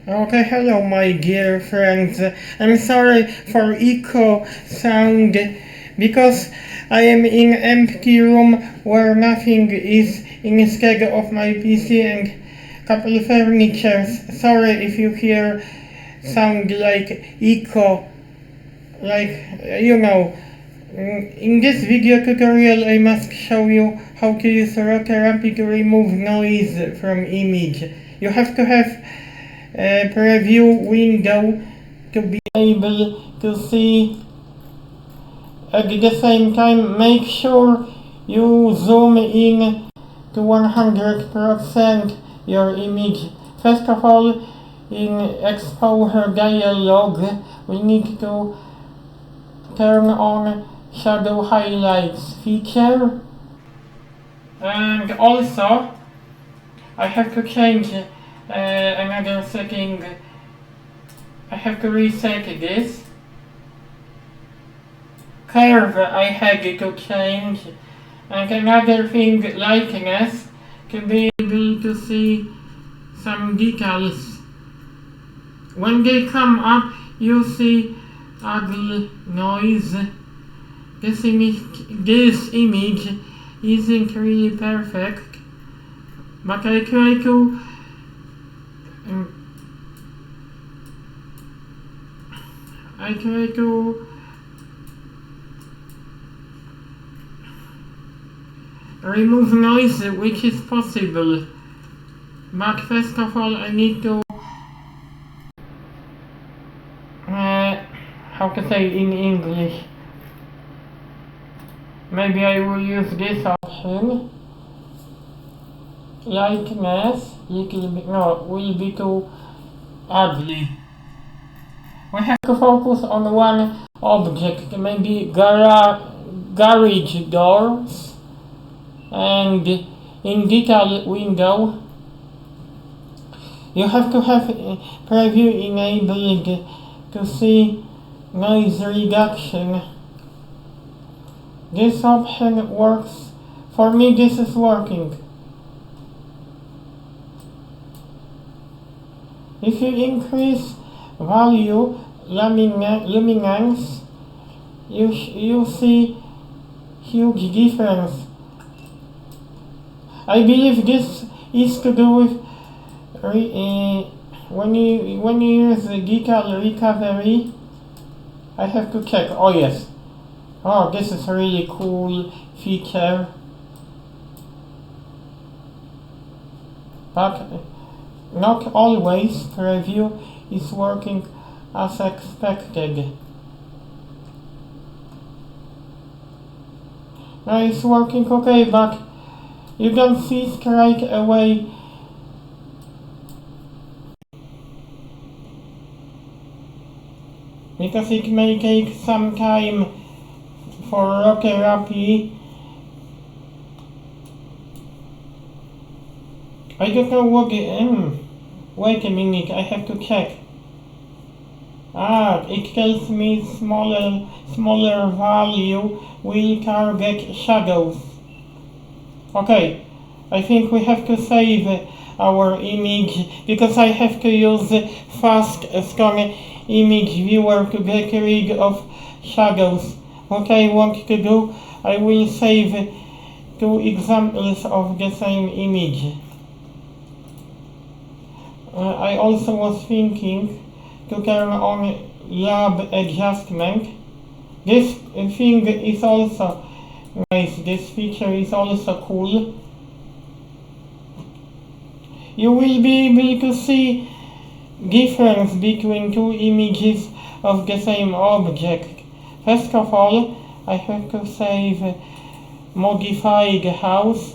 Okay, hello my dear friends. I'm sorry for echo sound because I am in empty room where nothing is instead of my PC and couple of furniture. Sorry if you hear sound like echo, like you know. In this video tutorial I must show you how to use Rototherapy to remove noise from image. You have to have a preview window to be able to see. At the same time, make sure you zoom in to 100% your image. First of all, in exposure dialog, we need to turn on shadow highlights feature, and also I have to change another setting. I have to reset this curve. I had to change, and another thing, lightness, to be able to see some details. When they come up, you see ugly noise. This image isn't really perfect, but I try to remove noise which is possible. But first of all, I need to how to say in English. Maybe I will use this option. Lightness, little bit, no, will be too ugly. We have to focus on one object, maybe garage doors, and in detail window. You have to have preview enabled to see noise reduction. This option works. For me, this is working. If you increase value, luminance, you see huge difference. I believe this is to do with when you use detail recovery. I have to check. Oh yes. Oh, this is a really cool feature. But not always preview is working as expected. Now it's working okay, but you don't see straight away because it may take some time for Rototherapy. I don't know what wait a minute, I have to check. It tells me smaller value will target shadows. Okay, I think we have to save our image because I have to use fast strong image viewer to get rid of shadows. What I want to do, I will save 2 examples of the same image. I also was thinking to turn on lab adjustment. This thing is also nice. This feature is also cool. You will be able to see difference between 2 images of the same object. First of all, I have to save modified house.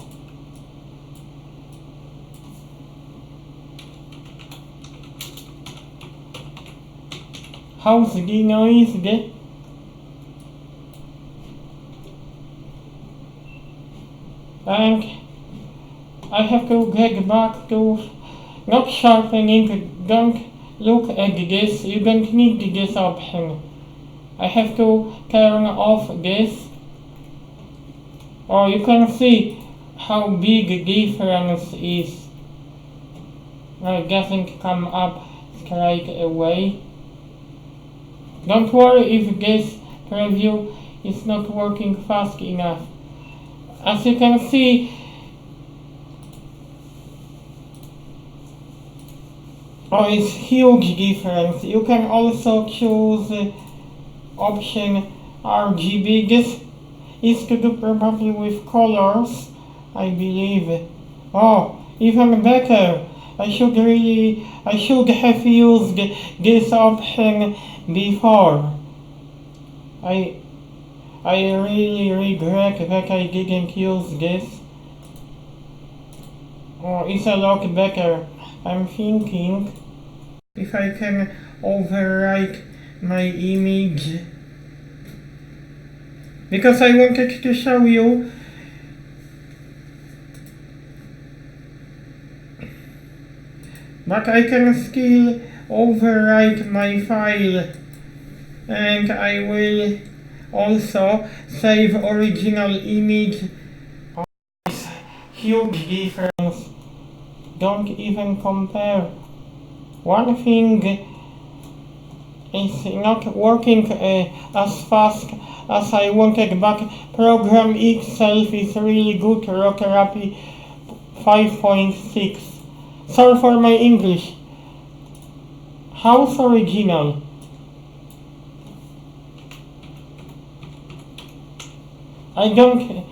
House denoised. And I have to get back to not sharpening. Don't look at this. You don't need this option. I have to turn off this. Or you can see how big difference is. It doesn't come up straight away. Don't worry if this preview is not working fast enough. As you can see, it's huge difference. You can also choose option RGB. This is to do probably with colors, I believe. Oh, even better. I should have used this option before. I really regret that I didn't use this. Oh, it's a lot better. I'm thinking if I can overwrite my image, because I wanted to show you but I can still overwrite my file, and I will also save original image. Huge difference. Don't even compare. One thing is not working as fast as I wanted, but program itself is really good. Rotarapi 5.6. Sorry for my English. House original. I don't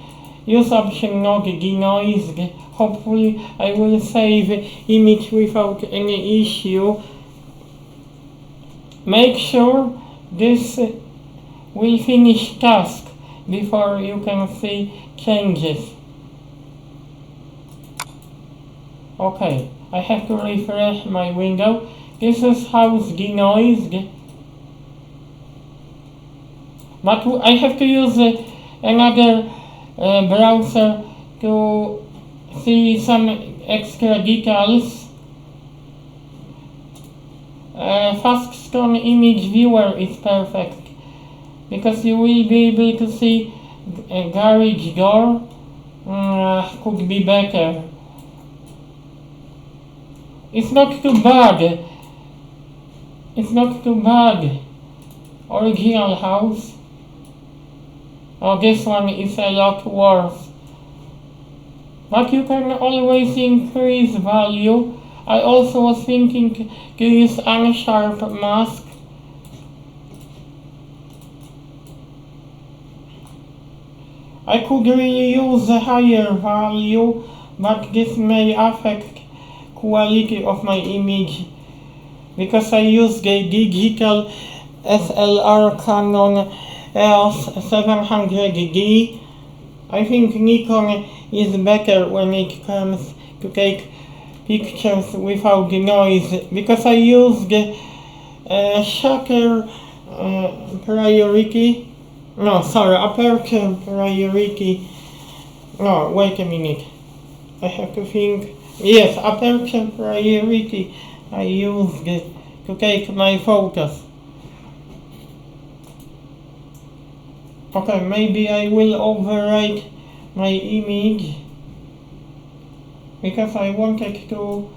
use option not denoise. Hopefully I will save image without any issue. Make sure this will finish task before you can see changes. Okay, I have to refresh my window. This is house denoised. But I have to use another browser to see some extra details. Faststone image viewer is perfect because you will be able to see a garage door. Could be better. It's not too bad. It's not too bad. Original house. Oh, this one is a lot worse. But you can always increase value. I also was thinking to use unsharp mask. I could really use a higher value, but this may affect quality of my image because I use the digital SLR Canon EOS 700D. I think Nikon is better when it comes to take pictures without the noise, because I use the shutter priority. No, sorry, aperture priority. No, wait a minute. I have to think. Yes, aperture priority. I use to take my photos. Okay, maybe I will overwrite my image because I wanted to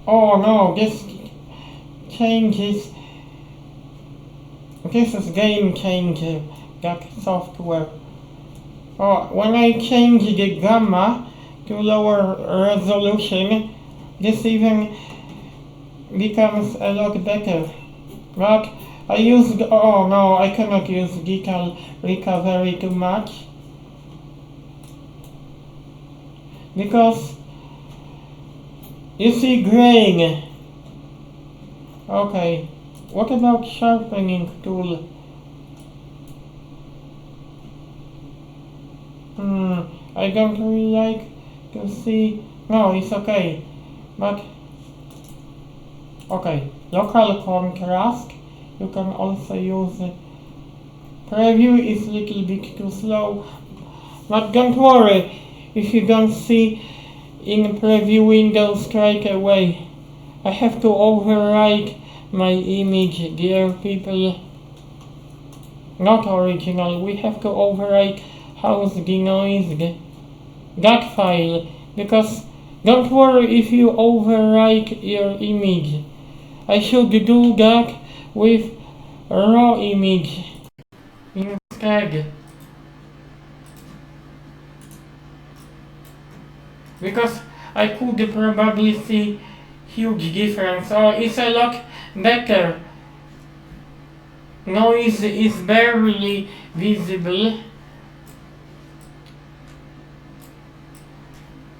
oh no, this changes. This is game changer, that software. Oh, when I change the gamma to lower resolution, this even becomes a lot better. But I use, oh no, I cannot use detail recovery too much because you see grain. Okay, what about sharpening tool? I don't really like to see. No, it's okay, but okay, local contrast. You can also use preview is a little bit too slow, but don't worry if you don't see in preview window straight away. I have to overwrite my image, dear people. Not original, we have to overwrite house denoised. That file because don't worry if you overwrite your image. I should do that with raw image instead, because I could probably see huge difference, or it's a lot better. Noise is barely visible.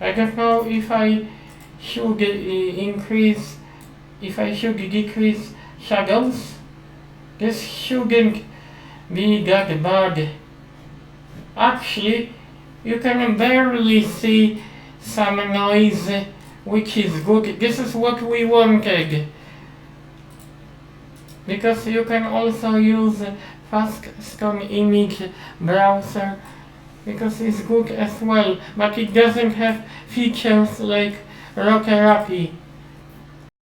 I don't know if I should decrease shadows. This shouldn't be that bad. Actually, you can barely see some noise, which is good. This is what we wanted. Because you can also use Faststone image browser, because it's good as well, but it doesn't have features like Rock Therapy.